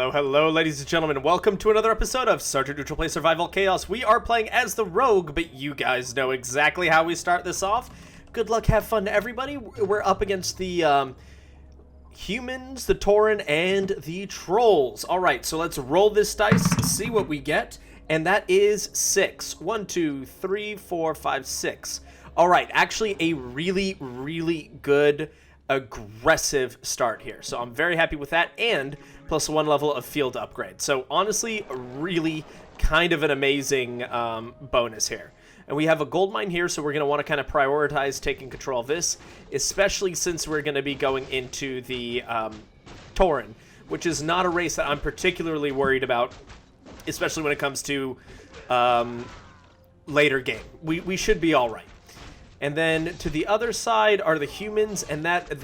Hello, hello, ladies and gentlemen. Welcome to another episode of Sergeant Neutral Play Survival Chaos. We are playing as the Rogue, but you guys know exactly how we start this off. Good luck, have fun to everybody. We're up against the humans, the Tauren, and the Trolls. All right, so let's roll this dice, see what we get, and that is 6. 1, 2, 3, 4, 5, 6. All right, actually a really, really good aggressive start here, so I'm very happy with that, and plus 1 level of field upgrade. So honestly, really kind of an amazing bonus here. And we have a gold mine here, so we're going to want to kind of prioritize taking control of this, especially since we're going to be going into the Tauren, which is not a race that I'm particularly worried about, especially when it comes to later game. We should be all right. And then to the other side are the humans, and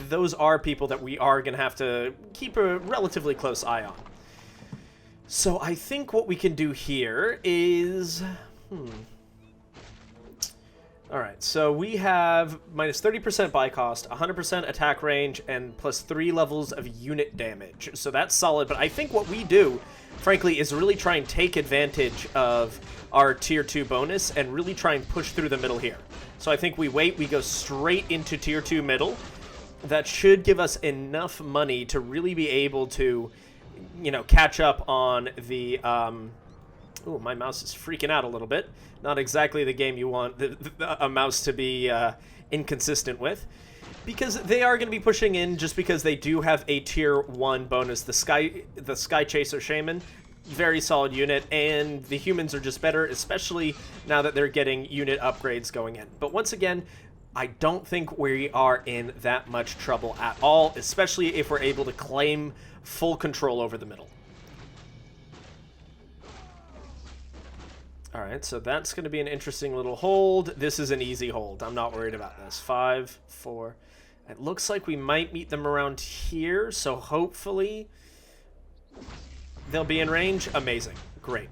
those are people that we are going to have to keep a relatively close eye on. So I think what we can do here is... Alright, so we have minus 30% buy cost, 100% attack range, and plus 3 levels of unit damage. So that's solid, but I think what we do, frankly, is really try and take advantage of our tier 2 bonus and really try and push through the middle here. So I think we wait, we go straight into tier 2 middle. That should give us enough money to really be able to, you know, catch up on the... Ooh, my mouse is freaking out a little bit. Not exactly the game you want a mouse to be inconsistent with. Because they are going to be pushing in just because they do have a tier 1 bonus. The Sky Chaser Shaman, very solid unit, and the humans are just better, especially now that they're getting unit upgrades going in. But once again, I don't think we are in that much trouble at all, especially if we're able to claim full control over the middle. Alright, so that's going to be an interesting little hold. This is an easy hold. I'm not worried about this. 5, 4. It looks like we might meet them around here, so hopefully they'll be in range. Amazing. Great.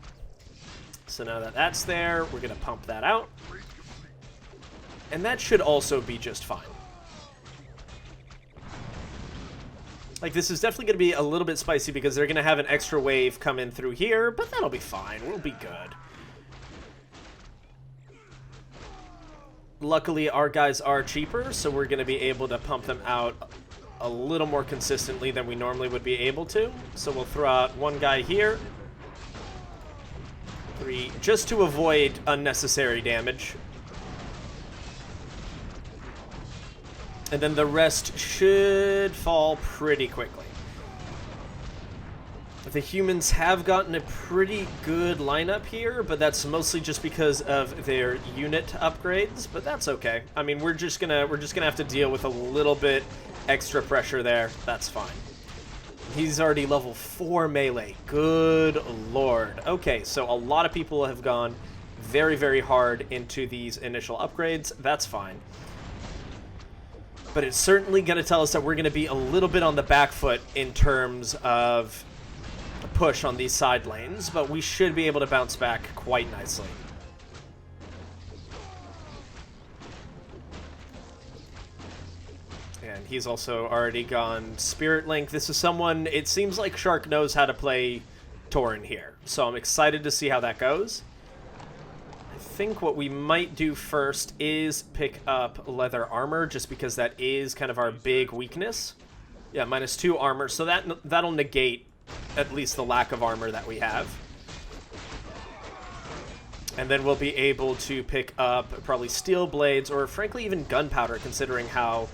So now that that's there, we're going to pump that out. And that should also be just fine. Like, this is definitely going to be a little bit spicy because they're going to have an extra wave come in through here, but that'll be fine. We'll be good. Luckily, our guys are cheaper, so we're going to be able to pump them out a little more consistently than we normally would be able to. So we'll throw out 1 guy here. 3, just to avoid unnecessary damage. And then the rest should fall pretty quickly. The humans have gotten a pretty good lineup here, but that's mostly just because of their unit upgrades, but that's okay. I mean, we're just gonna have to deal with a little bit extra pressure there. That's fine. He's already level 4 melee. Good lord. Okay, so a lot of people have gone very, very hard into these initial upgrades. That's fine. But it's certainly going to tell us that we're going to be a little bit on the back foot in terms of push on these side lanes, but we should be able to bounce back quite nicely. And he's also already gone Spirit Link. This is someone, it seems like Shark knows how to play Tauren here, so I'm excited to see how that goes. I think what we might do first is pick up leather armor, just because that is kind of our big weakness. Yeah, minus 2 armor, so that'll negate at least the lack of armor that we have. And then we'll be able to pick up probably steel blades, or frankly even gunpowder, considering how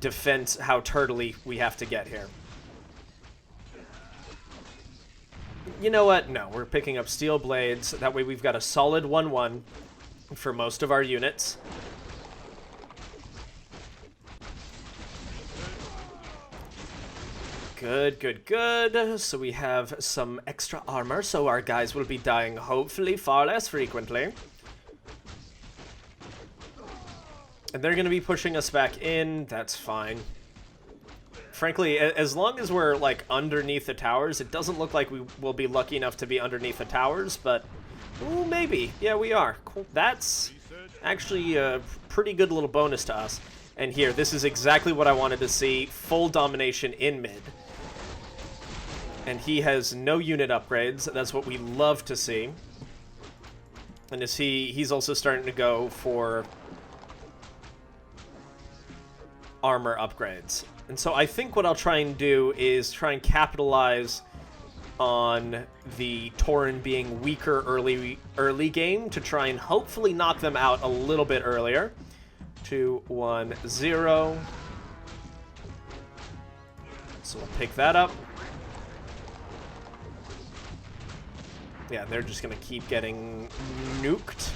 turtly we have to get here. You know what? No, we're picking up steel blades. That way we've got a solid 1-1 for most of our units. Good, good, good. So we have some extra armor, so our guys will be dying hopefully far less frequently. And they're going to be pushing us back in. That's fine. Frankly, as long as we're, like, underneath the towers, it doesn't look like we will be lucky enough to be underneath the towers, but... Ooh, maybe. Yeah, we are. Cool. That's actually a pretty good little bonus to us. And here, this is exactly what I wanted to see. Full domination in mid. And he has no unit upgrades. That's what we love to see. And he's also starting to go for armor upgrades. And so I think what I'll try and do is try and capitalize on the Tauren being weaker early game to try and hopefully knock them out a little bit earlier. 2, 1, 0. So we'll pick that up. Yeah, they're just going to keep getting nuked.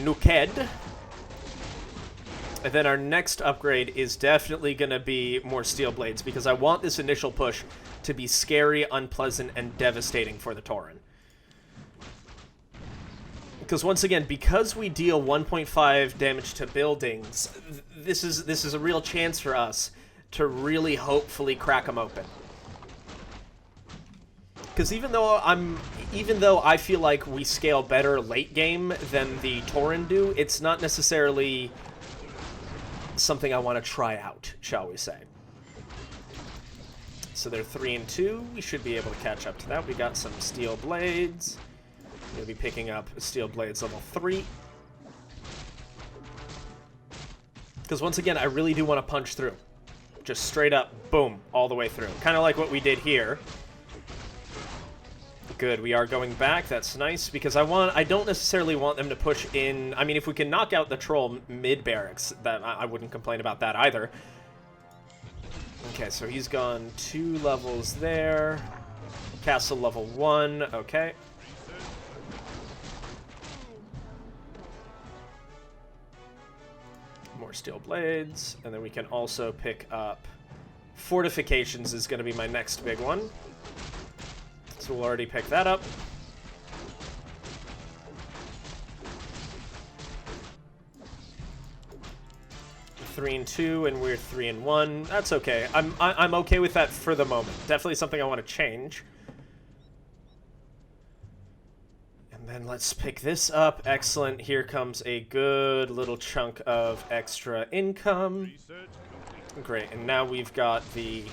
Nuked. And then our next upgrade is definitely going to be more steel blades, because I want this initial push to be scary, unpleasant, and devastating for the Tauren. Because once again, because we deal 1.5 damage to buildings, this is a real chance for us to really hopefully crack them open. Because even though I feel like we scale better late game than the Tauren do, it's not necessarily something I want to try out, shall we say. So they're 3 and 2. We should be able to catch up to that. We got some steel blades. We'll be picking up steel blades level 3. Because once again, I really do want to punch through. Just straight up, boom, all the way through. Kind of like what we did here. Good, we are going back. That's nice, because I don't necessarily want them to push in. I mean, if we can knock out the troll mid-barracks, that I wouldn't complain about that either. Okay, so he's gone 2 levels there. Castle level 1, okay. More steel blades, and then we can also pick up fortifications is going to be my next big one. So we'll already pick that up. Three and 2, and we're 3 and 1. That's okay. I'm okay with that for the moment. Definitely something I want to change. And then let's pick this up. Excellent. Here comes a good little chunk of extra income. Great. And now we've got the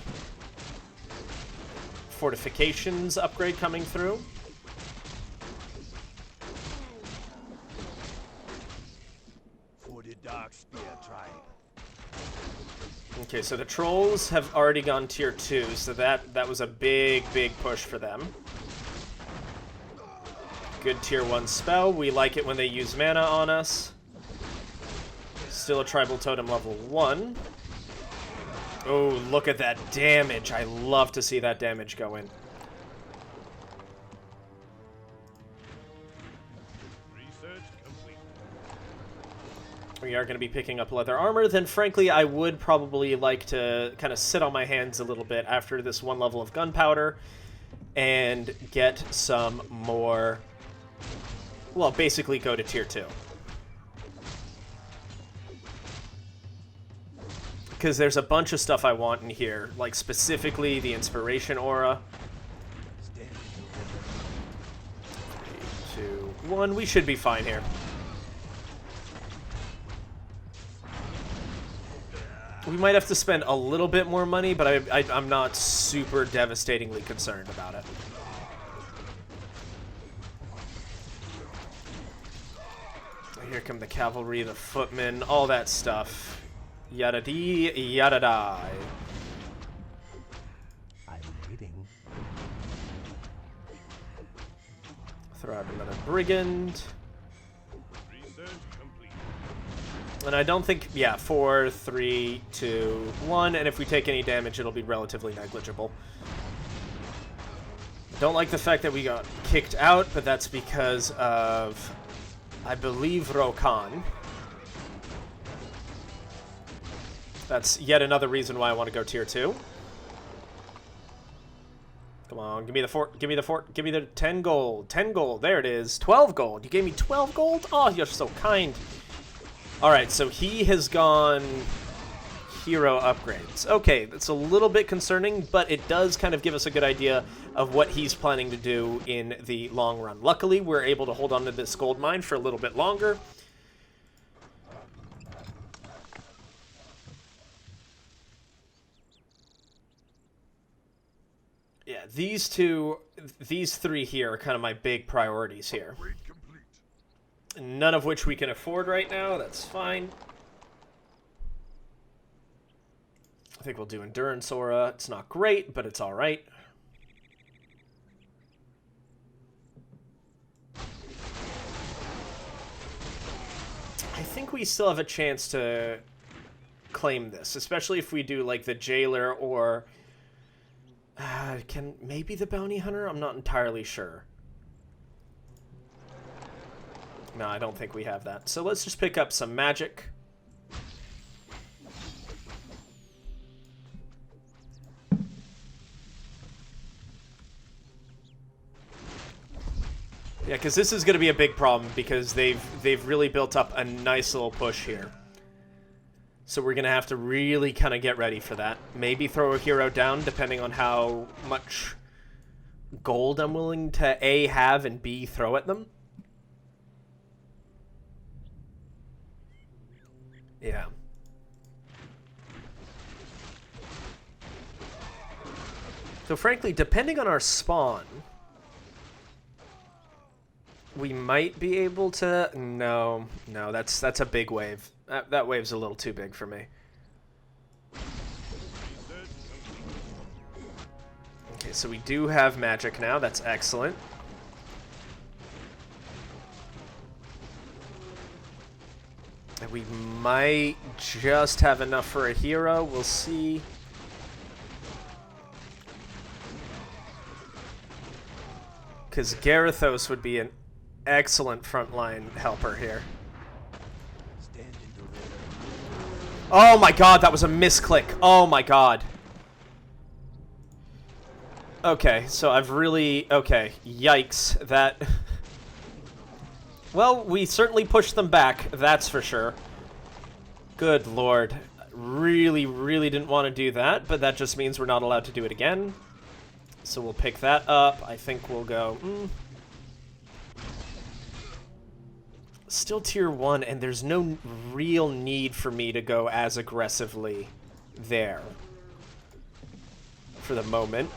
fortifications upgrade coming through. For the dark spear tribe. Okay, so the trolls have already gone tier 2, so that was a big push for them. Good tier 1 spell. We like it when they use mana on us. Still a tribal totem level 1. Oh, look at that damage. I love to see that damage go in. Research complete. We are going to be picking up leather armor. Then, frankly, I would probably like to kind of sit on my hands a little bit after this 1 level of gunpowder and get some more... Well, basically go to tier 2. Because there's a bunch of stuff I want in here, like specifically the inspiration aura. 3, 2, 1. We should be fine here. We might have to spend a little bit more money, but I'm not super devastatingly concerned about it. Here come the cavalry, the footmen, all that stuff. Yada dee, yada die. I'm waiting. Throw out another brigand. Research complete. And I don't think, yeah, 4, 3, 2, 1, and if we take any damage, it'll be relatively negligible. Don't like the fact that we got kicked out, but that's because of, I believe, Rokan. That's yet another reason why I want to go tier 2. Come on, give me the fort, give me the fort, give me the 10 gold. 10 gold, there it is. 12 gold. You gave me 12 gold? Oh, you're so kind. Alright, so he has gone hero upgrades. Okay, that's a little bit concerning, but it does kind of give us a good idea of what he's planning to do in the long run. Luckily, we're able to hold on to this gold mine for a little bit longer. Yeah, Yeah, these three here are kind of my big priorities here. Upgrade complete. None of which we can afford right now. That's fine. I think we'll do Endurance Aura. It's not great, but it's alright. I think we still have a chance to claim this, especially if we do like the Jailer or can maybe the Bounty Hunter? I'm not entirely sure. No, I don't think we have that. So let's just pick up some magic. Yeah, because this is going to be a big problem because they've really built up a nice little push here. So we're going to have to really kind of get ready for that. Maybe throw a hero down depending on how much gold I'm willing to A, have, and B, throw at them. Yeah. So frankly, depending on our spawn, we might be able to... No, that's a big wave. That wave's a little too big for me. Okay, so we do have magic now. That's excellent. And we might just have enough for a hero. We'll see. Because Garithos would be an excellent frontline helper here. Oh my god, that was a misclick. Oh my god. Okay, so I've really... Okay, yikes. That... Well, we certainly pushed them back, that's for sure. Good lord. Really, really didn't want to do that, but that just means we're not allowed to do it again. So we'll pick that up. I think we'll go... Still tier 1, and there's no real need for me to go as aggressively there for the moment.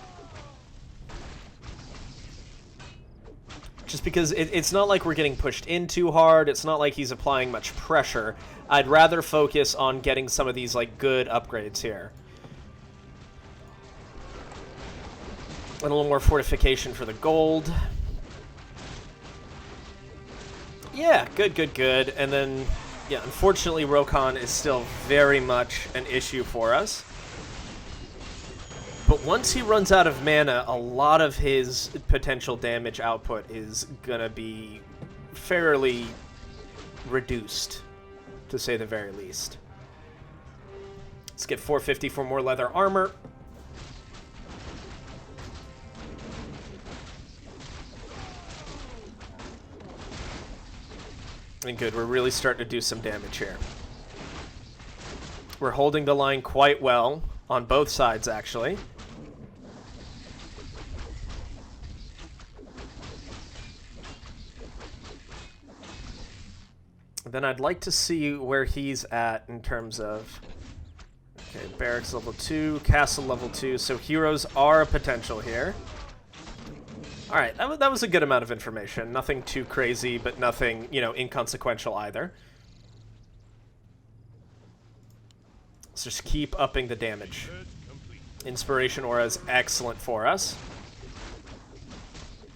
Just because it's not like we're getting pushed in too hard. It's not like he's applying much pressure. I'd rather focus on getting some of these like good upgrades here. And a little more fortification for the gold. Yeah, good. And then, yeah, unfortunately, Rokon is still very much an issue for us. But once he runs out of mana, a lot of his potential damage output is going to be fairly reduced, to say the very least. Let's get 450 for more leather armor. And good, we're really starting to do some damage here. We're holding the line quite well on both sides, actually. Then I'd like to see where he's at in terms of... Okay, barracks level 2, castle level 2, so heroes are a potential here. Alright, that was a good amount of information. Nothing too crazy, but nothing, you know, inconsequential either. Let's just keep upping the damage. Inspiration Aura is excellent for us.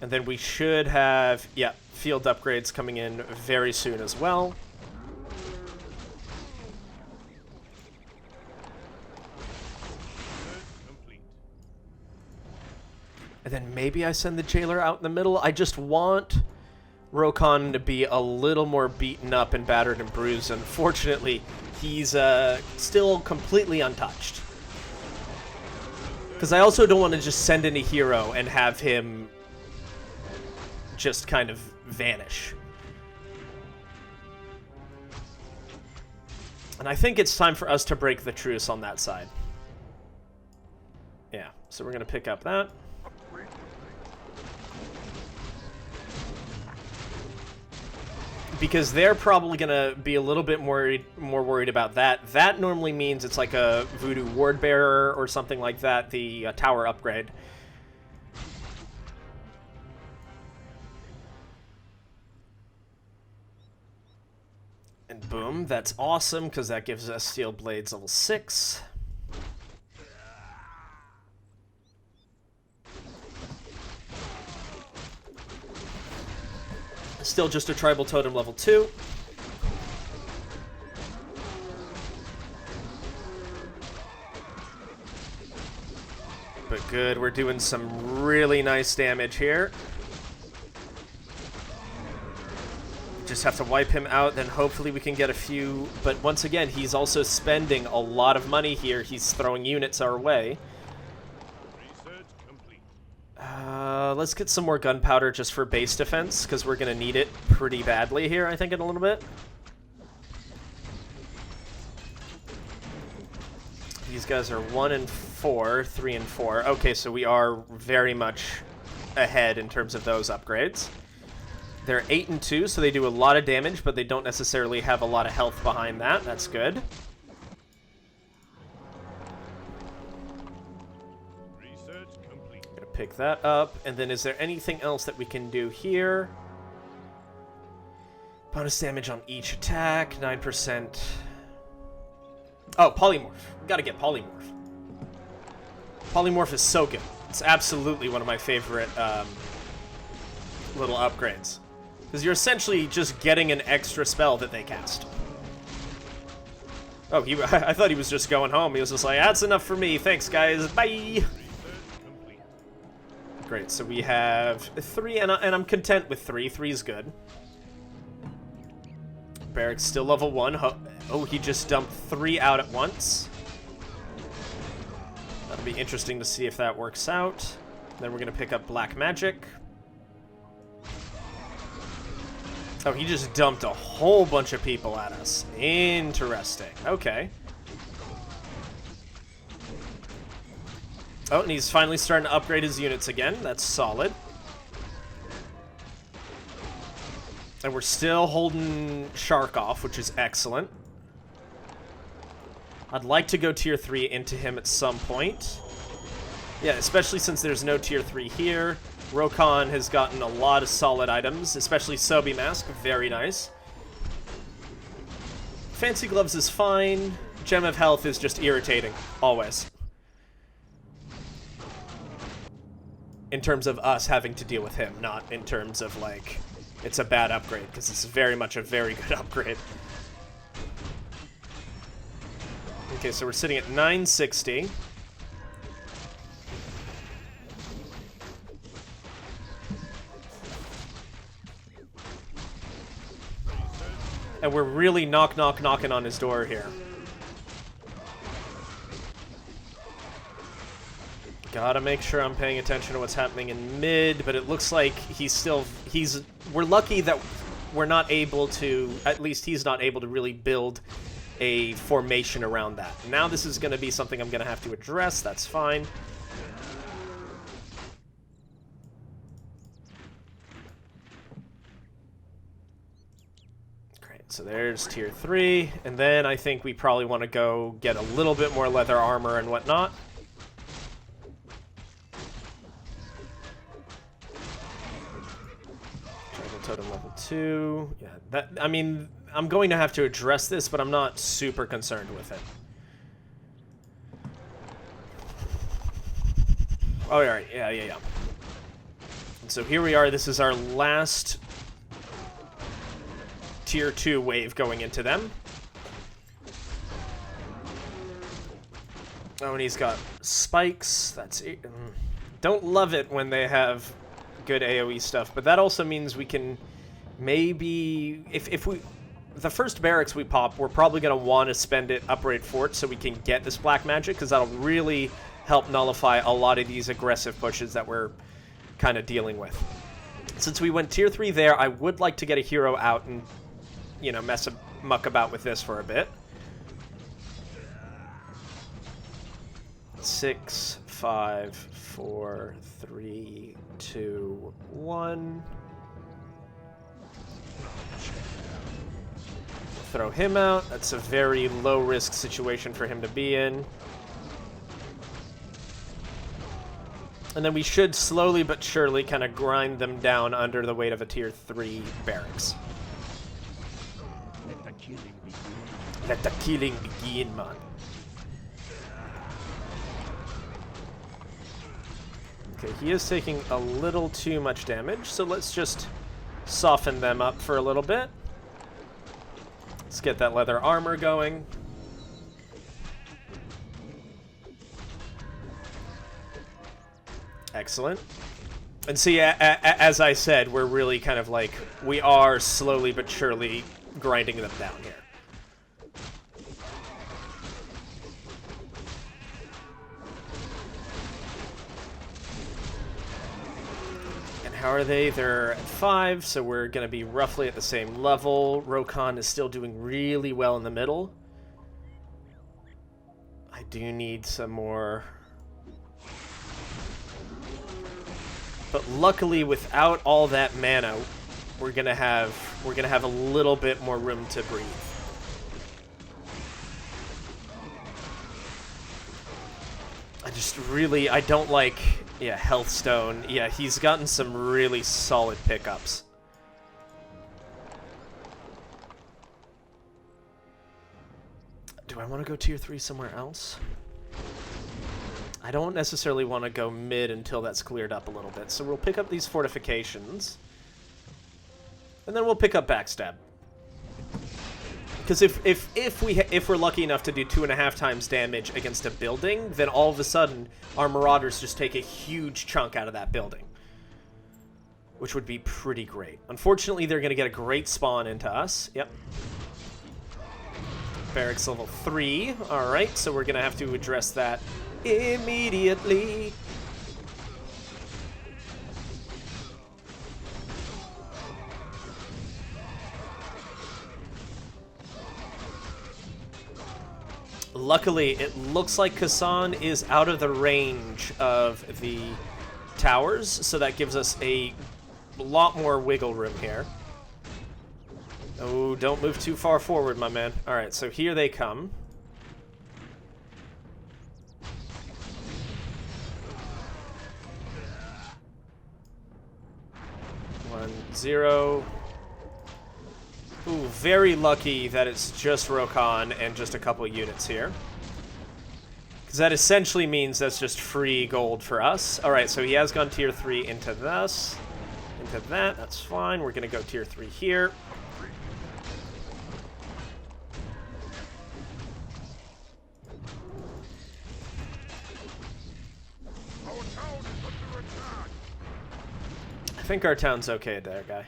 And then we should have, yeah, field upgrades coming in very soon as well. And then maybe I send the Jailer out in the middle. I just want Rokon to be a little more beaten up and battered and bruised. Unfortunately, he's still completely untouched. Because I also don't want to just send in a hero and have him just kind of vanish. And I think it's time for us to break the truce on that side. Yeah, so we're going to pick up that. Because they're probably going to be a little bit more worried about that. That normally means it's like a Voodoo Ward Bearer or something like that, the tower upgrade. That's awesome, because that gives us Steel Blades level 6. Still just a Tribal Totem level 2. But good, we're doing some really nice damage here. Just have to wipe him out, then hopefully we can get a few. But once again, he's also spending a lot of money here. He's throwing units our way. Let's get some more gunpowder just for base defense, because we're going to need it pretty badly here, I think, in a little bit. These guys are 1 and 4, 3 and 4. Okay, so we are very much ahead in terms of those upgrades. They're 8 and 2, so they do a lot of damage, but they don't necessarily have a lot of health behind that. That's good. Research complete. Gonna pick that up, and then is there anything else that we can do here? Bonus damage on each attack, 9%. Oh, polymorph. We gotta get polymorph. Polymorph is so good. It's absolutely one of my favorite little upgrades. Because you're essentially just getting an extra spell that they cast. Oh, I thought he was just going home. He was just like, that's enough for me. Thanks, guys. Bye! Great, so we have 3, and I'm content with 3. 3 is good. Barracks still level 1. Oh, he just dumped 3 out at once. That'll be interesting to see if that works out. Then we're going to pick up Black Magic. Oh, he just dumped a whole bunch of people at us. Interesting. Okay. Oh, and he's finally starting to upgrade his units again. That's solid. And we're still holding Shark off, which is excellent. I'd like to go tier 3 into him at some point. Yeah, especially since there's no tier 3 here. Rokon has gotten a lot of solid items, especially Sobi Mask. Very nice. Fancy Gloves is fine. Gem of Health is just irritating. Always. In terms of us having to deal with him, not in terms of, like, it's a bad upgrade, because it's very much a very good upgrade. Okay, so we're sitting at 960. And we're really knocking on his door here. Gotta make sure I'm paying attention to what's happening in mid, but it looks like we're lucky that we're not able to, at least he's not able to really build a formation around that. Now this is gonna be something I'm gonna have to address, that's fine. So there's tier 3, and then I think we probably want to go get a little bit more leather armor and whatnot. Tribal Totem level 2. Yeah, I mean, I'm going to have to address this, but I'm not super concerned with it. Oh, alright, yeah. And so here we are, this is our last tier 2 wave going into them. Oh, and he's got spikes. That's don't love it when they have good AoE stuff, but that also means we can maybe, if we, the first barracks we pop, we're probably going to want to spend it upgrade fort so we can get this black magic, because that'll really help nullify a lot of these aggressive pushes that we're kind of dealing with. Since we went tier 3 there, I would like to get a hero out and, you know, muck about with this for a bit. 6, 5, 4, 3, 2, 1. Throw him out. That's a very low-risk situation for him to be in. And then we should slowly but surely kind of grind them down under the weight of a tier 3 barracks. Let the killing begin. Let the killing begin, man. Okay, he is taking a little too much damage, so let's just soften them up for a little bit. Let's get that leather armor going. Excellent. And see, as I said, we're really kind of like, we are slowly but surely grinding them down here. And how are they? They're at 5, so we're going to be roughly at the same level. Rokon is still doing really well in the middle. I do need some more... But luckily, without all that mana, we're gonna have a little bit more room to breathe. I don't like, yeah, Healthstone. Yeah, he's gotten some really solid pickups. Do I want to go tier 3 somewhere else? I don't necessarily want to go mid until that's cleared up a little bit, so we'll pick up these fortifications, and then we'll pick up backstab. Because if we're lucky enough to do 2.5 times damage against a building, then all of a sudden our marauders just take a huge chunk out of that building, which would be pretty great. Unfortunately, they're going to get a great spawn into us. Yep. Barracks level 3. All right, so we're going to have to address that immediately. Luckily, it looks like Kasan is out of the range of the towers, so that gives us a lot more wiggle room here. Oh, don't move too far forward, my man. All right, so here they come. 1-0. Ooh, very lucky that it's just Rokon and just a couple units here. Because that essentially means that's just free gold for us. Alright, so he has gone tier 3 into this. Into that, that's fine. We're going to go tier 3 here. I think our town's okay there, guy.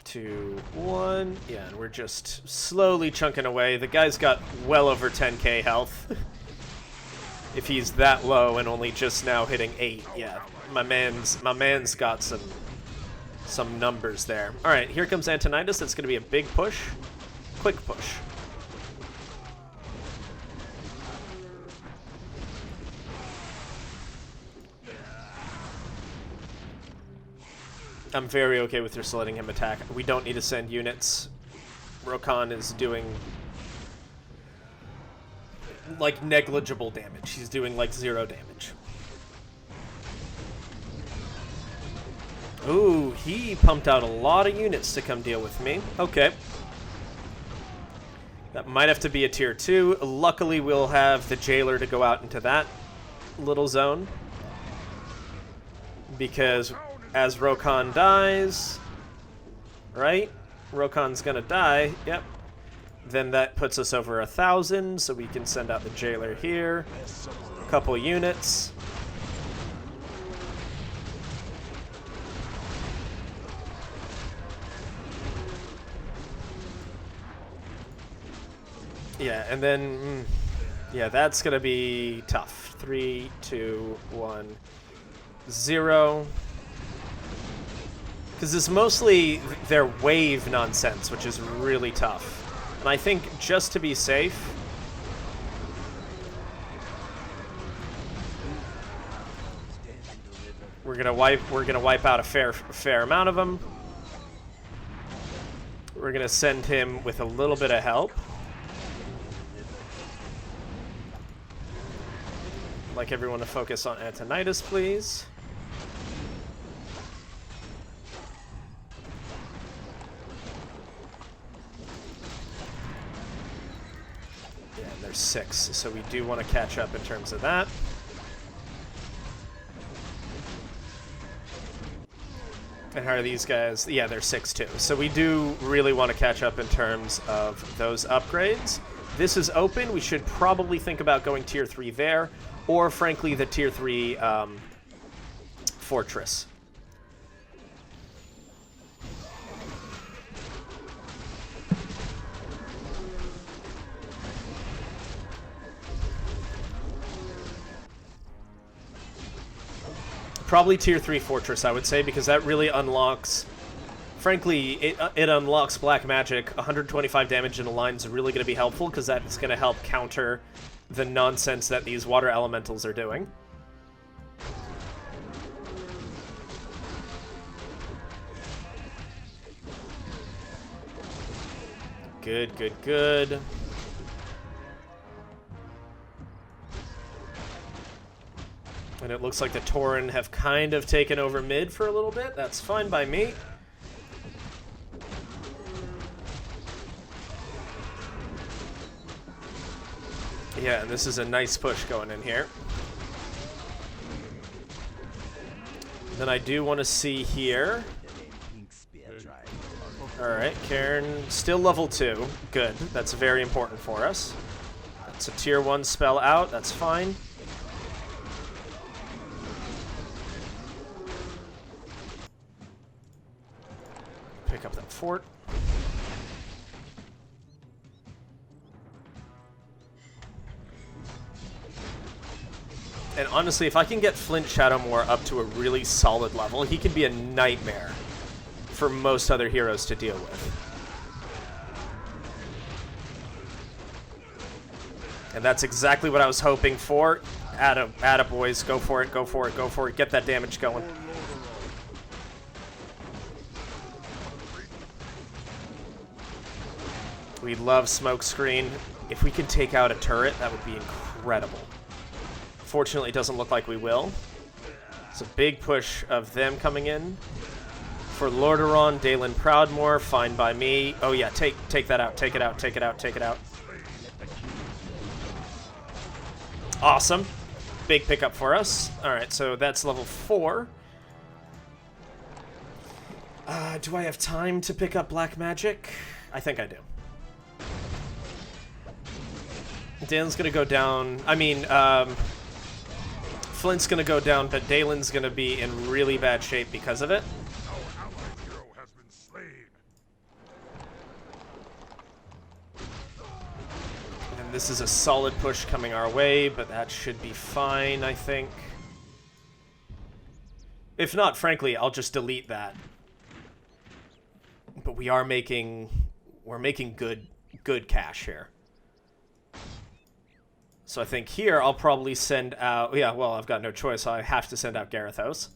2, 1. Yeah, and we're just slowly chunking away. The guy's got well over 10k health. If he's that low and only just now hitting 8, yeah, my man's got some numbers there. All right, here comes Antonidas. That's going to be a big push, quick push. I'm very okay with just letting him attack. We don't need to send units. Rokon is doing like negligible damage. He's doing like 0 damage. Ooh, he pumped out a lot of units to come deal with me. Okay. That might have to be a tier 2. Luckily, we'll have the jailer to go out into that little zone. Because as Rokon dies, right? Rokon's gonna die, yep. Then that puts us over 1,000, so we can send out the jailer here. A couple units. Yeah, and then, yeah, that's gonna be tough. 3, 2, 1, 0. Because it's mostly their wave nonsense, which is really tough. And I think just to be safe, we're gonna wipe out a fair amount of them. We're gonna send him with a little bit of help. I'd like everyone to focus on Antonidas, please. there's 6, so we do want to catch up in terms of that. And how are these guys? Yeah, they're 6 too. So we do really want to catch up in terms of those upgrades. This is open. We should probably think about going tier 3 there, or frankly the tier 3 fortress. Probably tier 3 fortress, I would say, because that really unlocks... Frankly, it unlocks black magic. 125 damage in a line is really going to be helpful, because that's going to help counter the nonsense that these water elementals are doing. Good, good, good. And it looks like the Tauren have kind of taken over mid for a little bit. That's fine by me. Yeah, and this is a nice push going in here. Then I do want to see here. Alright, Cairn, still level 2. Good. That's very important for us. That's a tier 1 spell out. That's fine. Pick up that fort. And honestly, if I can get Flint Shadowmoor up to a really solid level, he can be a nightmare for most other heroes to deal with. And that's exactly what I was hoping for. Atta boys, go for it, go for it, go for it. Get that damage going. We love Smokescreen. If we can take out a turret, that would be incredible. Fortunately, it doesn't look like we will. It's a big push of them coming in. For Lordaeron, Dalen Proudmoore, fine by me. Oh yeah, take that out, take it out, take it out, take it out. Awesome. Big pickup for us. Alright, so that's level 4. Do I have time to pick up Black Magic? I think I do. Dalen's gonna go down. I mean, Flint's gonna go down, but Dalen's gonna be in really bad shape because of it. Our allied hero has been slain. And this is a solid push coming our way, but that should be fine, I think. If not, frankly, I'll just delete that. But we're making good cash here. So I think here I'll probably send out... Yeah, well, I've got no choice, so I have to send out Garithos.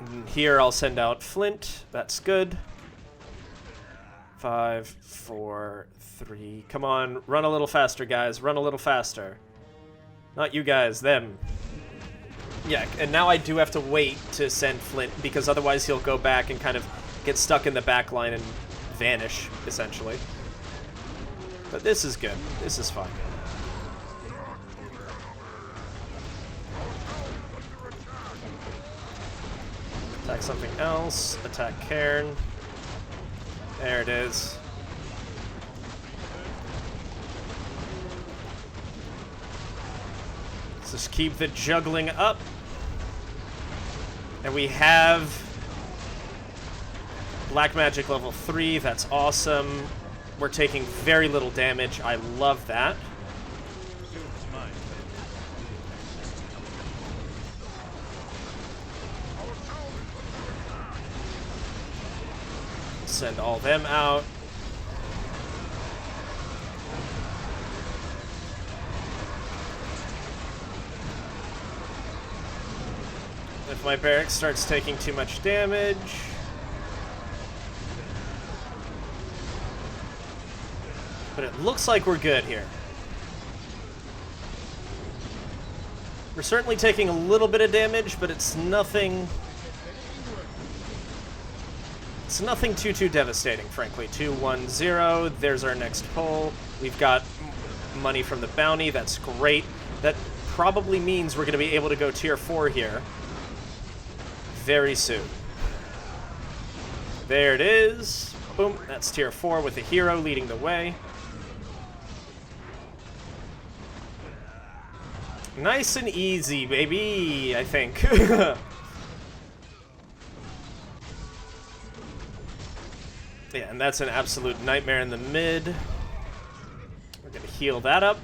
And here I'll send out Flint. That's good. 5, 4, 3... Come on, run a little faster, guys. Run a little faster. Not you guys, them. Yeah, and now I do have to wait to send Flint, because otherwise he'll go back and kind of get stuck in the back line and vanish, essentially. But this is good. This is fine. Attack something else. Attack Cairn. There it is. Let's just keep the juggling up. And we have Black Magic level 3, that's awesome. We're taking very little damage. I love that. Send all them out. If my barracks starts taking too much damage... But it looks like we're good here. We're certainly taking a little bit of damage, but it's nothing It's nothing too devastating, frankly. 2-1-0. There's our next pull. We've got money from the bounty. That's great. That probably means we're going to be able to go tier 4 here very soon. There it is. Boom. That's tier 4 with a hero leading the way. Nice and easy, baby, I think. Yeah, and that's an absolute nightmare in the mid. We're going to heal that up.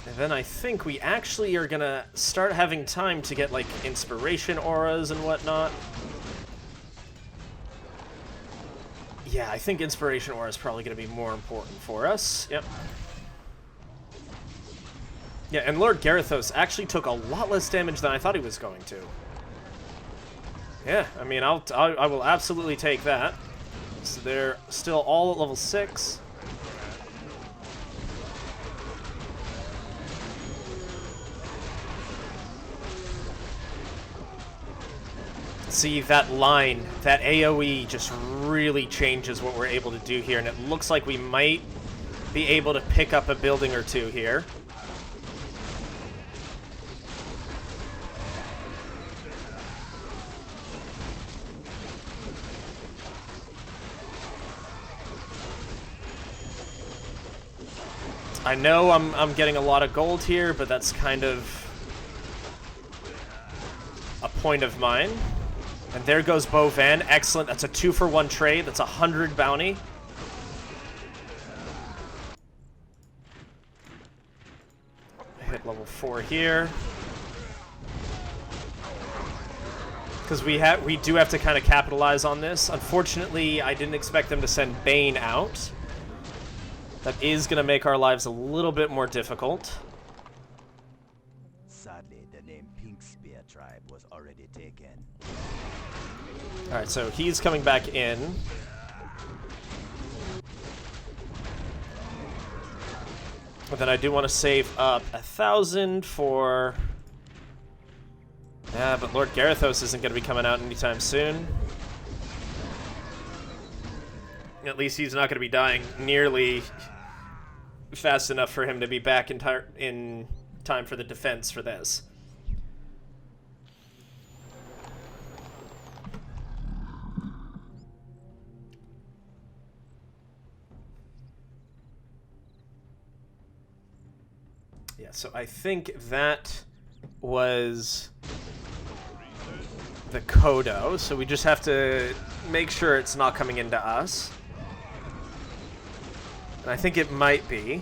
And then I think we actually are going to start having time to get, like, inspiration auras and whatnot. Yeah, I think inspiration aura is probably going to be more important for us. Yep. Yeah, and Lord Garithos actually took a lot less damage than I thought he was going to. Yeah, I mean, I will absolutely take that. So they're still all at level 6. See, that line, that AoE just really changes what we're able to do here, and it looks like we might be able to pick up a building or two here. I know I'm getting a lot of gold here, but that's kind of a point of mine. And there goes Bo Van. Excellent. That's a 2-for-1 trade. That's 100 bounty. Hit level 4 here. Because we do have to kind of capitalize on this. Unfortunately, I didn't expect them to send Bane out. That is going to make our lives a little bit more difficult. Sadly, the name Pink Spear tribe was already taken. Alright, so he's coming back in. But then I do want to save up 1,000 for... Yeah, but Lord Garithos isn't going to be coming out anytime soon. At least he's not going to be dying nearly fast enough for him to be back in time for the defense for this. Yeah, so I think that was the Kodo, so we just have to make sure it's not coming into us. And I think it might be.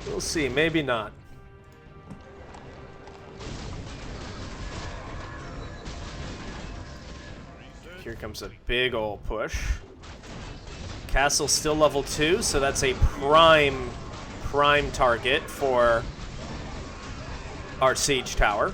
We'll see, maybe not. Here comes a big ol' push. Castle's still level 2, so that's a prime target for our siege tower.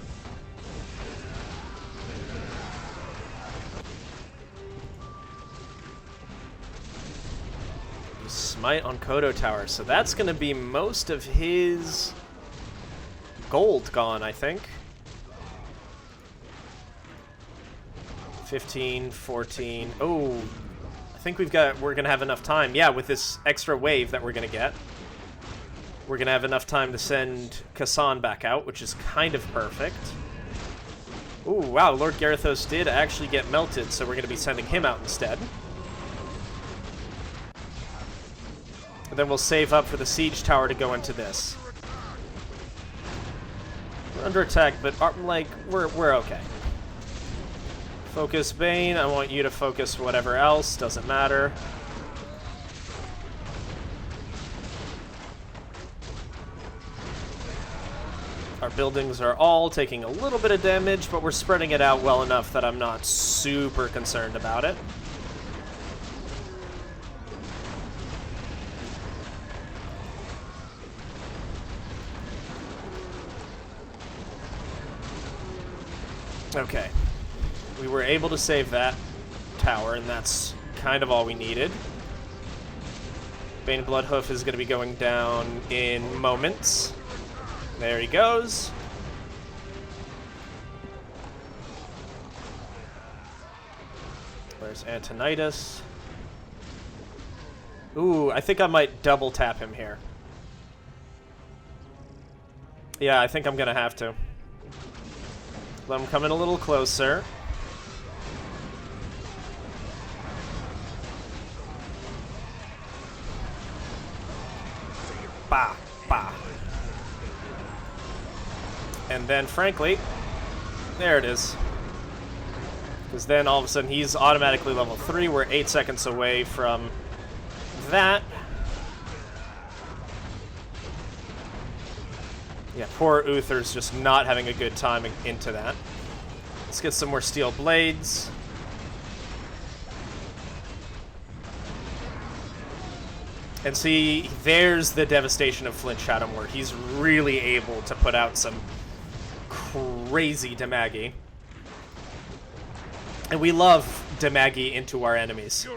Smite on Kodo Tower, so that's going to be most of his gold gone, I think. 15, 14. Oh, I think we're going to have enough time. Yeah, with this extra wave that we're going to get. We're going to have enough time to send Kassan back out, which is kind of perfect. Ooh, wow, Lord Garithos did actually get melted, so we're going to be sending him out instead. And then we'll save up for the siege tower to go into this. We're under attack, but like we're okay. Focus Bane. I want you to focus whatever else. Doesn't matter. Our buildings are all taking a little bit of damage, but we're spreading it out well enough that I'm not super concerned about it. Okay. We were able to save that tower, and that's kind of all we needed. Bane Bloodhoof is going to be going down in moments. There he goes. Where's Antonidas? Ooh, I think I might double tap him here. Yeah, I think I'm gonna have to. Let him come in a little closer. Bah, bah. And then, frankly, there it is. Because then all of a sudden he's automatically level 3. We're 8 seconds away from that. Yeah, poor Uther's just not having a good time into that. Let's get some more steel blades. And see, there's the devastation of Flint Shadow, where he's really able to put out some crazy damage. And we love damage into our enemies.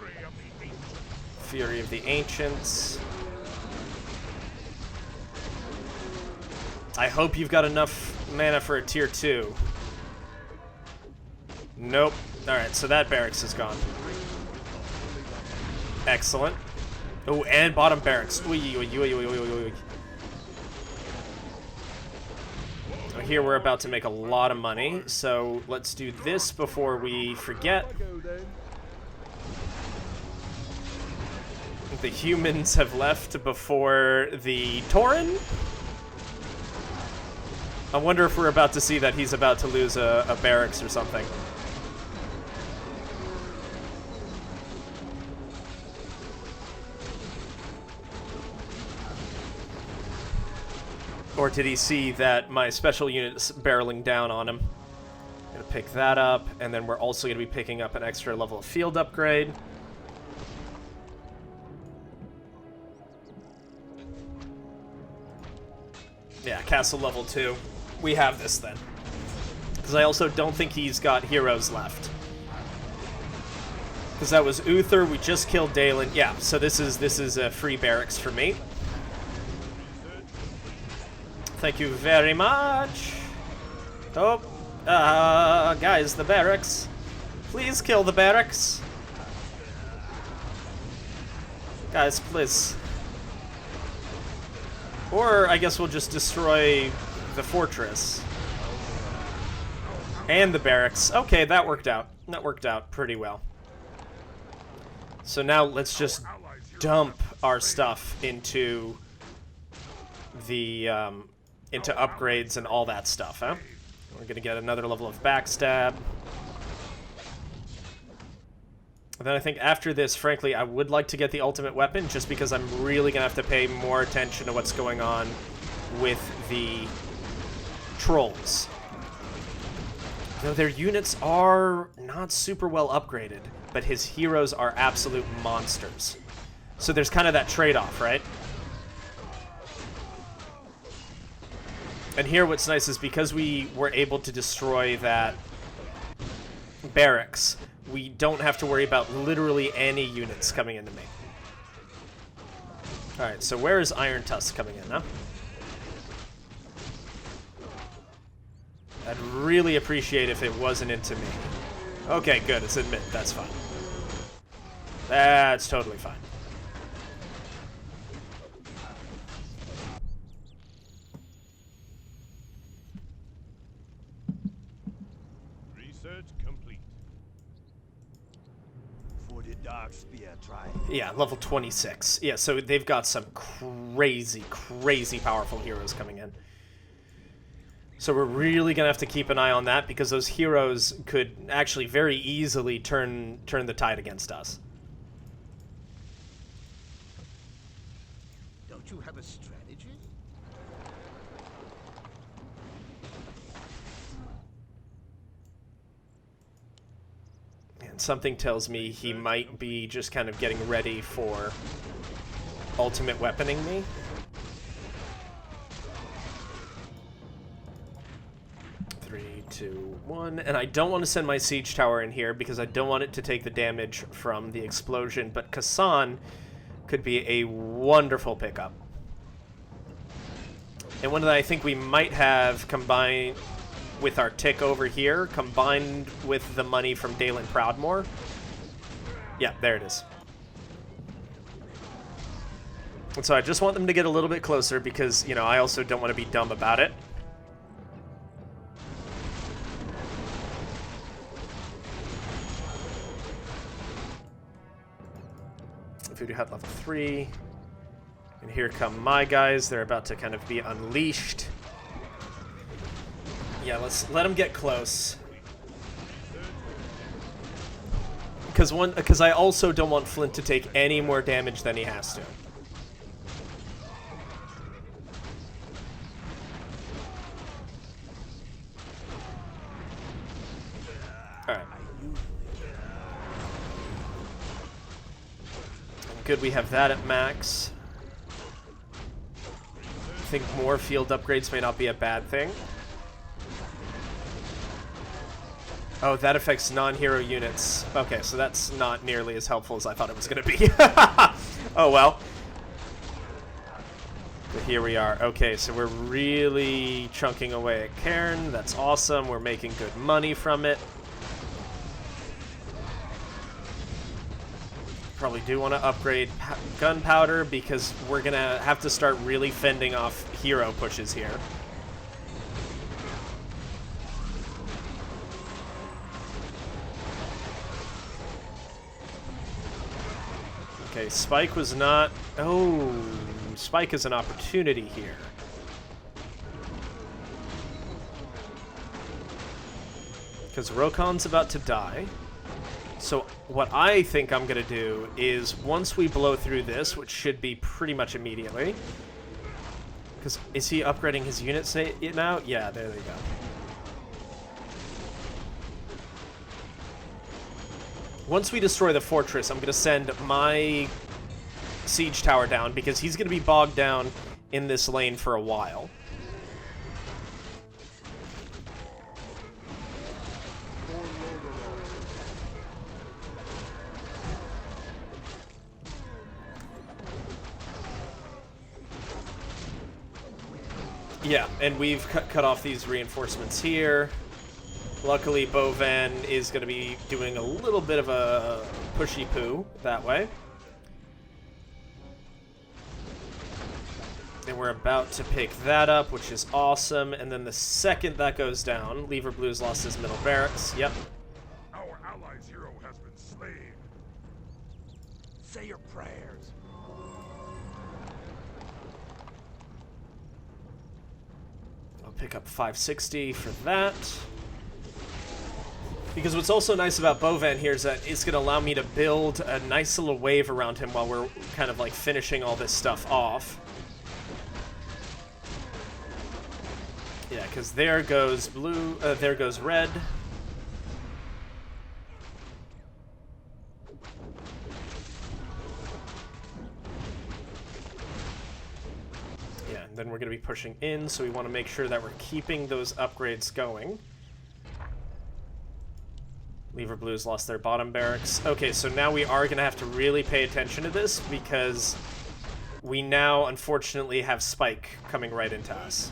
Fury of the Ancients. I hope you've got enough mana for a tier 2. Nope. Alright, so that barracks is gone. Excellent. Oh, and bottom barracks. Here we're about to make a lot of money, so let's do this before we forget. The humans have left before the Tauren. I wonder if we're about to see that he's about to lose a barracks or something. Or did he see that my special unit's barreling down on him? I'm gonna pick that up, and then we're also gonna be picking up an extra level of field upgrade. Yeah, castle level 2. We have this then. Because I also don't think he's got heroes left. Because that was Uther, we just killed Dalen. Yeah, so this is a free barracks for me. Thank you very much. Oh, guys, the barracks. Please kill the barracks. Guys, please. Or I guess we'll just destroy the fortress. And the barracks. Okay, that worked out. That worked out pretty well. So now let's just dump our stuff into the, into upgrades and all that stuff, huh? We're gonna get another level of backstab. And then I think after this, frankly, I would like to get the ultimate weapon, just because I'm really gonna have to pay more attention to what's going on with the trolls. You know, their units are not super well upgraded, but his heroes are absolute monsters. So there's kind of that trade-off, right? And here what's nice is because we were able to destroy that barracks, we don't have to worry about literally any units coming into me. Alright, so where is Iron Tusk coming in, huh? I'd really appreciate if it wasn't into me. Okay, good, it's in mid, that's fine. That's totally fine. Yeah, level 26. Yeah, so they've got some crazy, crazy powerful heroes coming in. So we're really gonna have to keep an eye on that, because those heroes could actually very easily turn the tide against us. Don't you have a strategy? And something tells me he might be just kind of getting ready for ultimate weaponing me. 2, 1. And I don't want to send my siege tower in here because I don't want it to take the damage from the explosion. But Kasan could be a wonderful pickup. And one that I think we might have combined with our tick over here, combined with the money from Dalen Proudmoore. Yeah, there it is. And so I just want them to get a little bit closer because, you know, I also don't want to be dumb about it. Voodoo Hut level 3. And here come my guys. They're about to kind of be unleashed. Yeah, let's let them get close. Because I also don't want Flint to take any more damage than he has to. Alright. Good, we have that at max. I think more field upgrades may not be a bad thing. Oh, that affects non-hero units. Okay, so that's not nearly as helpful as I thought it was going to be. Oh, well. But here we are. Okay, so we're really chunking away at Cairn. That's awesome. We're making good money from it. Probably do want to upgrade gunpowder because we're going to have to start really fending off hero pushes here. Okay, Spike was not... Oh, Spike is an opportunity here. Because Rokon's about to die. So what I think I'm going to do is once we blow through this, which should be pretty much immediately... Because is he upgrading his units now? Yeah, there they go. Once we destroy the fortress, I'm going to send my siege tower down because he's going to be bogged down in this lane for a while. Yeah, and we've cut off these reinforcements here. Luckily, Bovan is going to be doing a little bit of a pushy poo that way. And we're about to pick that up, which is awesome. And then the second that goes down, Lever Blue's lost his middle barracks. Yep. Our allies' hero has been slain. Say your prayers. I'll pick up 560 for that. Because what's also nice about Bovan here is that it's going to allow me to build a nice little wave around him while we're kind of like finishing all this stuff off. Yeah, because there goes blue, there goes red. Yeah, and then we're going to be pushing in, so we want to make sure that we're keeping those upgrades going. Lever Blues lost their bottom barracks. Okay, so now we are going to have to really pay attention to this because we now, unfortunately, have Spike coming right into us.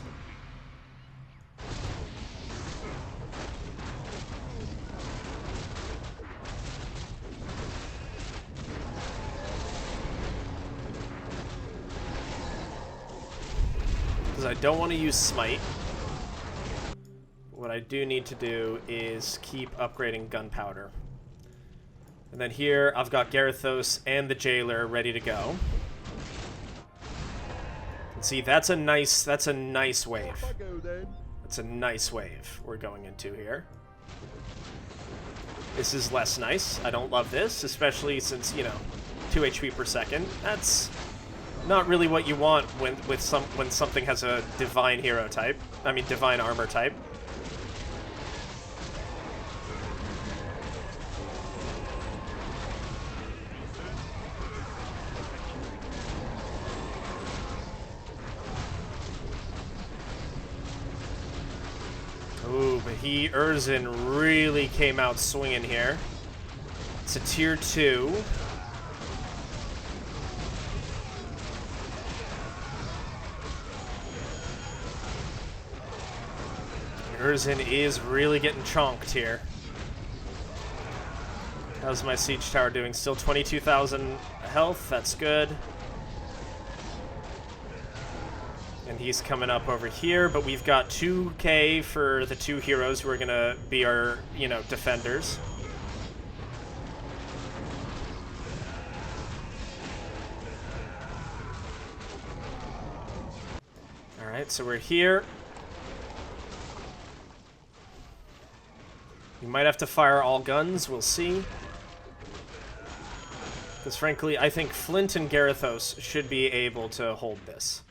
Because I don't want to use Smite. What I do need to do is keep upgrading gunpowder. And then here, I've got Garithos and the Jailer ready to go. And see, that's a nice wave. That's a nice wave we're going into here. This is less nice. I don't love this, especially since, you know, 2 HP per second. That's not really what you want when something has a divine hero type. I mean, divine armor type. Ooh, but Urzin really came out swinging here. It's a tier 2. Urzin is really getting chonked here. How's my siege tower doing? Still 22,000 health. That's good. And he's coming up over here, but we've got 2k for the 2 heroes who are going to be our, you know, defenders. Alright, so we're here. We might have to fire all guns, we'll see. Because frankly, I think Flint and Garithos should be able to hold this.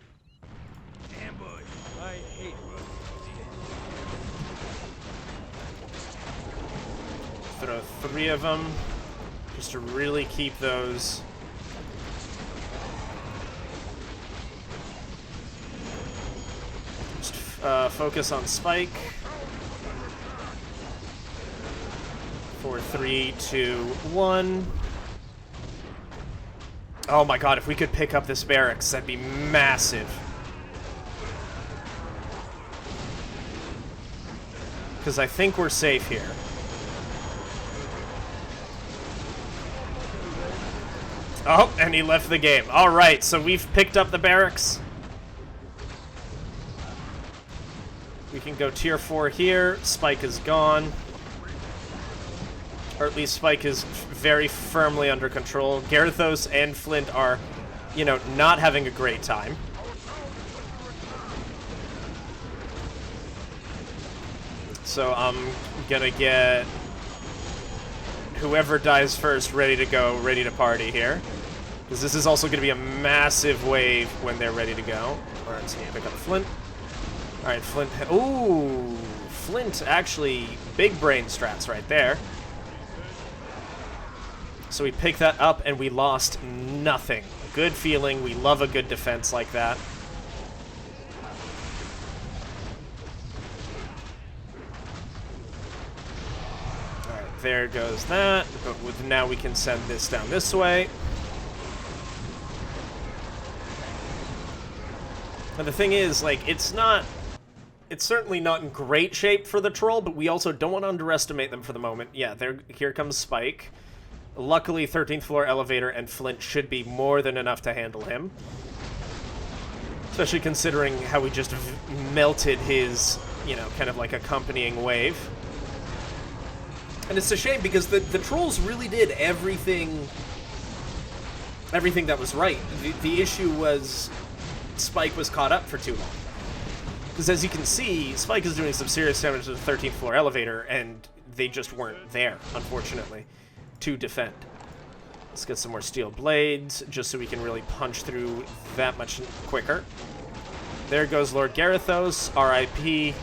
Ambush. I hate Throw 3 of them, just to really keep those. Just focus on Spike. 4, 3, 2, 1. Oh my god, if we could pick up this barracks, that'd be massive. Because I think we're safe here. Oh, and he left the game. Alright, so we've picked up the barracks. We can go tier 4 here. Spike is gone. Or at least Spike is very firmly under control. Garithos and Flint are, you know, not having a great time. So I'm gonna get whoever dies first ready to go, ready to party here. Because this is also gonna be a massive wave when they're ready to go. Alright, so we'll pick up Flint. Alright, Flint. Ooh, Flint actually big brain strats right there. So we picked that up and we lost nothing. Good feeling. We love a good defense like that. Alright, there goes that. But with, now we can send this down this way. And the thing is, like, it's certainly not in great shape for the troll, but we also don't want to underestimate them for the moment. Yeah, here comes Spike. Luckily, 13th floor elevator and Flint should be more than enough to handle him. Especially considering how we just melted his, you know, kind of like accompanying wave. And it's a shame because the trolls really did everything that was right. The issue was Spike was caught up for too long. Because as you can see, Spike is doing some serious damage to the 13th floor elevator, and they just weren't there, unfortunately, to defend. Let's get some more steel blades, just so we can really punch through that much quicker. There goes Lord Garithos, R.I.P.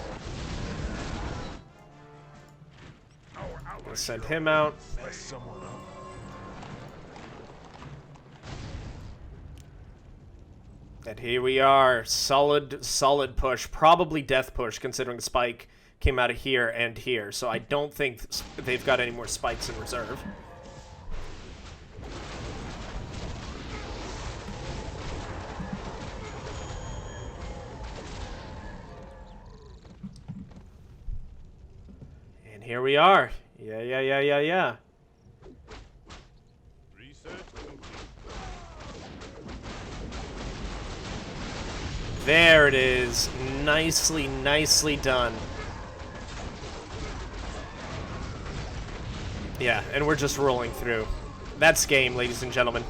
Let's send him out. And here we are. Solid push. Probably death push, considering Spike came out of here and here. So I don't think they've got any more spikes in reserve. And here we are. Yeah. There it is. Nicely done. Yeah, and we're just rolling through. That's game, ladies and gentlemen.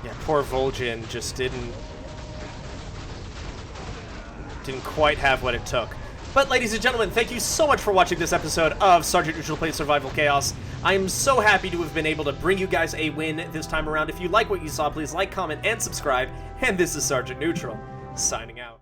Yeah, poor Vol'jin just didn't quite have what it took. But ladies and gentlemen, thank you so much for watching this episode of Sergeant Neutral Plays Survival Chaos. I am so happy to have been able to bring you guys a win this time around. If you like what you saw, please like, comment, and subscribe. And this is Sergeant Neutral, signing out.